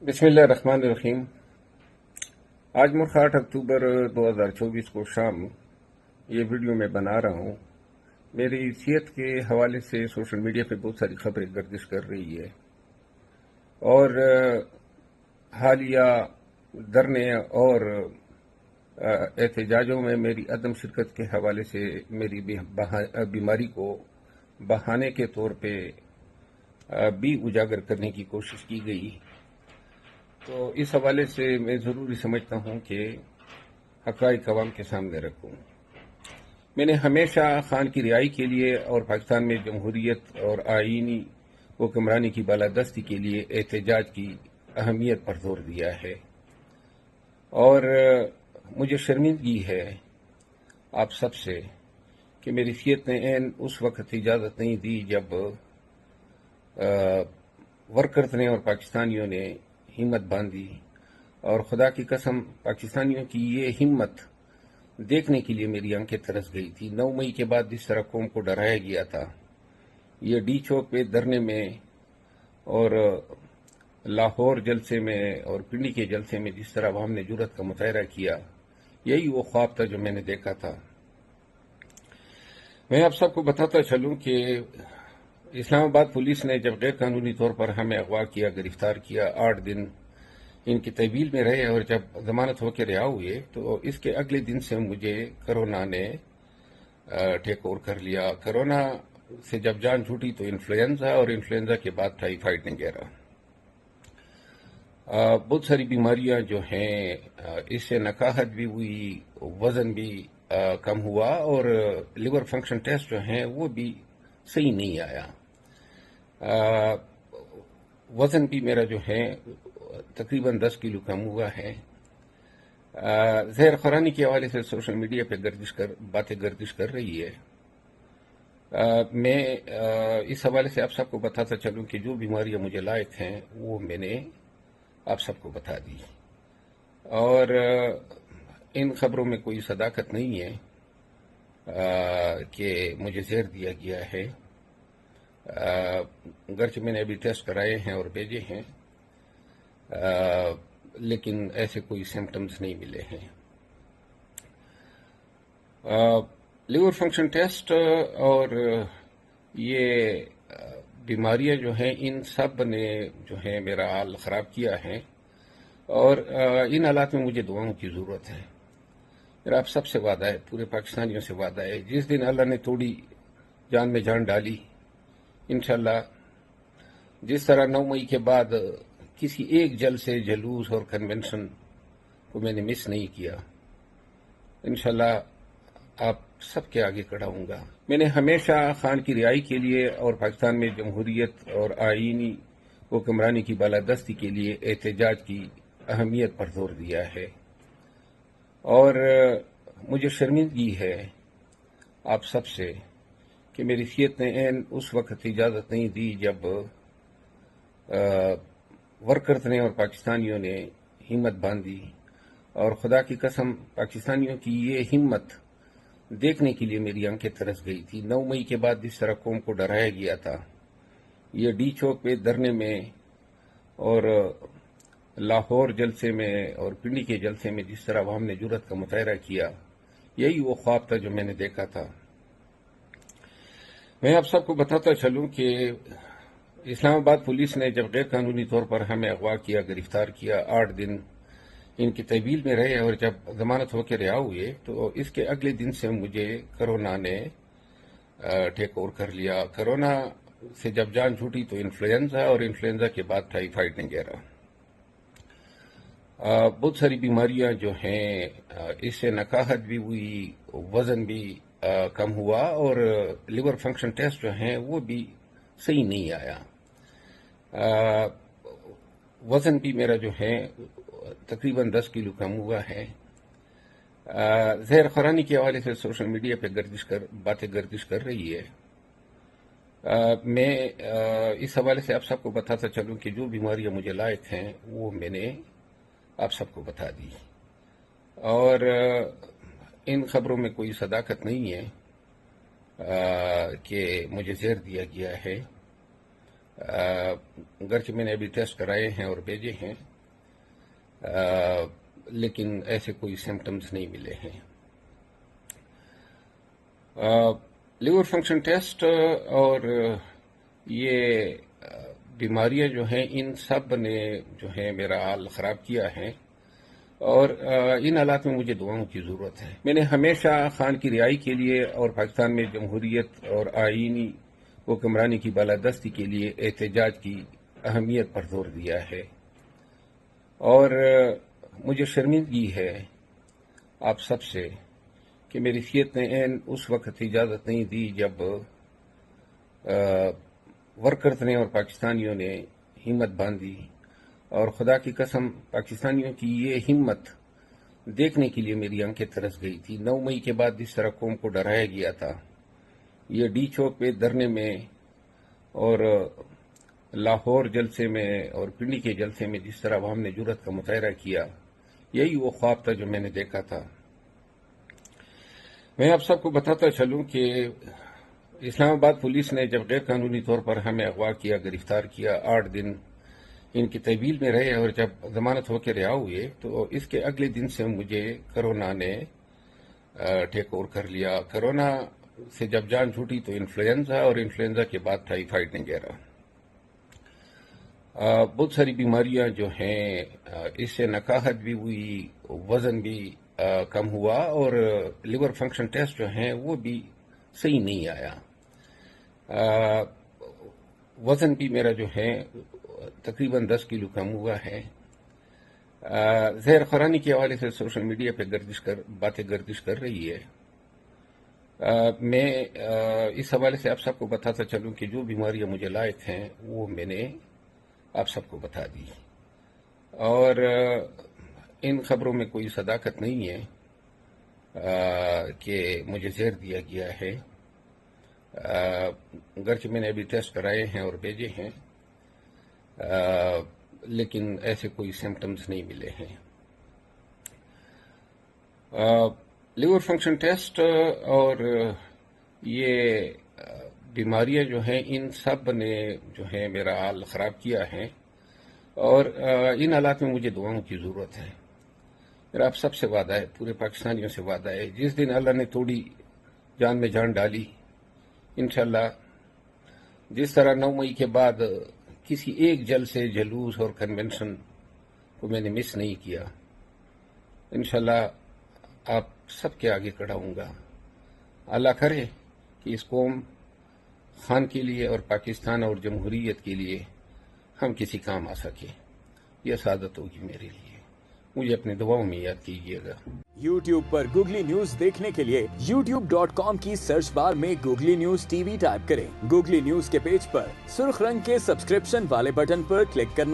بسم اللہ الرحمن الرحیم۔ آج ملک 8 اکتوبر 2024 کو شام یہ ویڈیو میں بنا رہا ہوں۔ میری صحت کے حوالے سے سوشل میڈیا پہ بہت ساری خبریں گردش کر رہی ہے اور حالیہ دھرنے اور احتجاجوں میں میری عدم شرکت کے حوالے سے میری بیماری کو بہانے کے طور پہ بھی اجاگر کرنے کی کوشش کی گئی، تو اس حوالے سے میں ضروری سمجھتا ہوں کہ حقائق عوام کے سامنے رکھوں۔ میں نے ہمیشہ خان کی رہائی کے لیے اور پاکستان میں جمہوریت اور آئینی حکمرانی کی بالادستی کے لیے احتجاج کی اہمیت پر زور دیا ہے، اور مجھے شرمندگی ہے آپ سب سے کہ میری صحت نے عین اس وقت اجازت نہیں دی جب ورکرز نے اور پاکستانیوں نے ہمت باندھی، اور خدا کی قسم پاکستانیوں کی یہ ہمت دیکھنے کے لیے میری آنکھیں ترس گئی تھی۔ 9 مئی کے بعد جس طرح قوم کو ڈرایا گیا تھا، یہ ڈی چوک پہ دھرنے میں اور لاہور جلسے میں اور پنڈی کے جلسے میں جس طرح عوام نے جرأت کا مظاہرہ کیا، یہی وہ خواب تھا جو میں نے دیکھا تھا۔ میں آپ سب کو بتاتا چلوں کہ اسلام آباد پولیس نے جب غیر قانونی طور پر ہمیں اغوا کیا، گرفتار کیا، 8 دن ان کی تحویل میں رہے اور جب ضمانت ہو کے رہا ہوئے، تو اس کے اگلے دن سے مجھے کرونا نے ٹیک اوور کر لیا۔ کرونا سے جب جان چھوٹی تو انفلوئنزا، اور انفلوئنزا کے بعد ٹائیفائیڈ وغیرہ بہت ساری بیماریاں جو ہیں، اس سے نکاہت بھی ہوئی، وزن بھی کم ہوا، اور لیور فنکشن ٹیسٹ جو ہیں وہ بھی صحیح نہیں آیا۔ وزن بھی میرا جو ہے تقریباً 10 کلو کم ہوا ہے۔ زہر خورانی کے حوالے سے سوشل میڈیا پہ باتیں گردش کر رہی ہے۔ میں اس حوالے سے آپ سب کو بتاتا چلوں کہ جو بیماریاں مجھے لائق ہیں وہ میں نے آپ سب کو بتا دی، اور ان خبروں میں کوئی صداقت نہیں ہے کہ مجھے زہر دیا گیا ہے، گرچہ میں نے ابھی ٹیسٹ کرائے ہیں اور بھیجے ہیں، لیکن ایسے کوئی سمپٹمز نہیں ملے ہیں۔ لیور فنکشن ٹیسٹ اور یہ بیماریاں جو ہیں، ان سب نے جو ہے میرا حال خراب کیا ہے، اور ان حالات میں مجھے دعاؤں کی ضرورت ہے۔ میرا آپ سب سے وعدہ ہے، پورے پاکستانیوں سے وعدہ ہے، جس دن اللہ نے تھوڑی جان میں جان ڈالی، انشاءاللہ جس طرح 9 مئی کے بعد کسی ایک جلسے، جلوس اور کنونشن کو میں نے مس نہیں کیا، انشاءاللہ آپ سب کے آگے کھڑا ہوں گا۔ میں نے ہمیشہ خان کی رہائی کے لیے اور پاکستان میں جمہوریت اور آئینی حکمرانی کی بالادستی کے لیے احتجاج کی اہمیت پر زور دیا ہے، اور مجھے شرمندگی ہے آپ سب سے کہ میری صحت نے عین اس وقت اجازت نہیں دی جب ورکرز نے اور پاکستانیوں نے ہمت باندھی، اور خدا کی قسم پاکستانیوں کی یہ ہمت دیکھنے کے لیے میری آنکھیں ترس گئی تھی۔ 9 مئی کے بعد جس طرح قوم کو ڈرایا گیا تھا، یہ ڈی چوک پہ دھرنے میں اور لاہور جلسے میں اور پنڈی کے جلسے میں جس طرح عوام نے جرأت کا مظاہرہ کیا، یہی وہ خواب تھا جو میں نے دیکھا تھا۔ میں آپ سب کو بتاتا چلوں کہ اسلام آباد پولیس نے جب غیر قانونی طور پر ہمیں اغوا کیا، گرفتار کیا، 8 دن ان کی تحویل میں رہے اور جب ضمانت ہو کے رہا ہوئے، تو اس کے اگلے دن سے مجھے کرونا نے ٹیک اوور کر لیا۔ کرونا سے جب جان چھوٹی تو انفلوئنزا، اور انفلوئنزا کے بعد ٹائیفائیڈ وغیرہ بہت ساری بیماریاں جو ہیں، اس سے نکاہت بھی ہوئی، وزن بھی کم ہوا، اور لیور فنکشن ٹیسٹ جو ہیں وہ بھی صحیح نہیں آیا۔ وزن بھی میرا جو ہے تقریباً 10 کلو کم ہوا ہے۔ زہر خورانی کے حوالے سے سوشل میڈیا پہ باتیں گردش کر رہی ہے۔ میں اس حوالے سے آپ سب کو بتاتا چلوں کہ جو بیماریاں مجھے لائق ہیں وہ میں نے آپ سب کو بتا دی، اور ان خبروں میں کوئی صداقت نہیں ہے کہ مجھے زہر دیا گیا ہے، گرچہ میں نے ابھی ٹیسٹ کرائے ہیں اور بھیجے ہیں، لیکن ایسے کوئی سمٹمز نہیں ملے ہیں۔ لیور فنکشن ٹیسٹ اور یہ بیماریاں جو ہیں ان سب نے جو ہے میرا حال خراب کیا ہے، اور ان حالات میں مجھے دعاؤں کی ضرورت ہے۔ میں نے ہمیشہ خان کی رہائی کے لیے اور پاکستان میں جمہوریت اور آئینی حکمرانی کی بالادستی کے لیے احتجاج کی اہمیت پر زور دیا ہے، اور مجھے شرمندگی ہے آپ سب سے کہ میری سیت نے اس وقت اجازت نہیں دی جب ورکرز نے اور پاکستانیوں نے ہمت باندھی، اور خدا کی قسم پاکستانیوں کی یہ ہمت دیکھنے کے لیے میری آنکھیں ترس گئی تھی۔ 9 مئی کے بعد جس طرح قوم کو ڈرایا گیا تھا، یہ ڈی چوک پہ دھرنے میں اور لاہور جلسے میں اور پنڈی کے جلسے میں جس طرح عوام نے جرأت کا مظاہرہ کیا، یہی وہ خواب تھا جو میں نے دیکھا تھا۔ میں آپ سب کو بتاتا چلوں کہ اسلام آباد پولیس نے جب غیر قانونی طور پر ہمیں اغوا کیا، گرفتار کیا، 8 دن ان کی تحویل میں رہے، اور جب ضمانت ہو کے رہا ہوئے تو اس کے اگلے دن سے مجھے کرونا نے ٹیک اوور کر لیا۔ کرونا سے جب جان چھوٹی تو انفلوئنزا، اور انفلوئنزا کے بعد ٹائیفائڈ وغیرہ بہت ساری بیماریاں جو ہیں، اس سے نکاہت بھی ہوئی، وزن بھی کم ہوا، اور لیور فنکشن ٹیسٹ جو ہیں وہ بھی صحیح نہیں آیا۔ وزن بھی میرا جو ہے تقریباً 10 کلو کم ہوا ہے۔ زہر خورانی کے حوالے سے سوشل میڈیا پہ باتیں گردش کر رہی ہے۔ میں اس حوالے سے آپ سب کو بتاتا چلوں کہ جو بیماریاں مجھے لائق ہیں وہ میں نے آپ سب کو بتا دی، اور ان خبروں میں کوئی صداقت نہیں ہے کہ مجھے زہر دیا گیا ہے، گرچہ میں نے ابھی ٹیسٹ کرائے ہیں اور بھیجے ہیں، لیکن ایسے کوئی سمٹمز نہیں ملے ہیں۔ لیور فنکشن ٹیسٹ اور یہ بیماریاں جو ہیں ان سب نے جو ہے میرا حال خراب کیا ہے، اور ان حالات میں مجھے دعاؤں کی ضرورت ہے۔ میرا آپ سب سے وعدہ ہے، پورے پاکستانیوں سے وعدہ ہے، جس دن اللہ نے توڑی جان میں جان ڈالی، انشاءاللہ جس طرح 9 مئی کے بعد کسی ایک جلسے، جلوس اور کنونشن کو میں نے مس نہیں کیا، انشاءاللہ آپ سب کے آگے کھڑا ہوں گا۔ اللہ کرے کہ اس قوم خان کے لیے اور پاکستان اور جمہوریت کے لیے ہم کسی کام آ سکیں، یہ سعادت ہوگی میرے لیے۔ مجھے اپنے دعاؤں میں یاد کیجیے گا۔ YouTube پر گوگلی نیوز دیکھنے کے لیے youtube.com کی سرچ بار میں googly news T V type کریں۔ گوگلی نیوز کے پیج پر سرخ رنگ کے سبسکرپشن والے بٹن پر کلک کرنا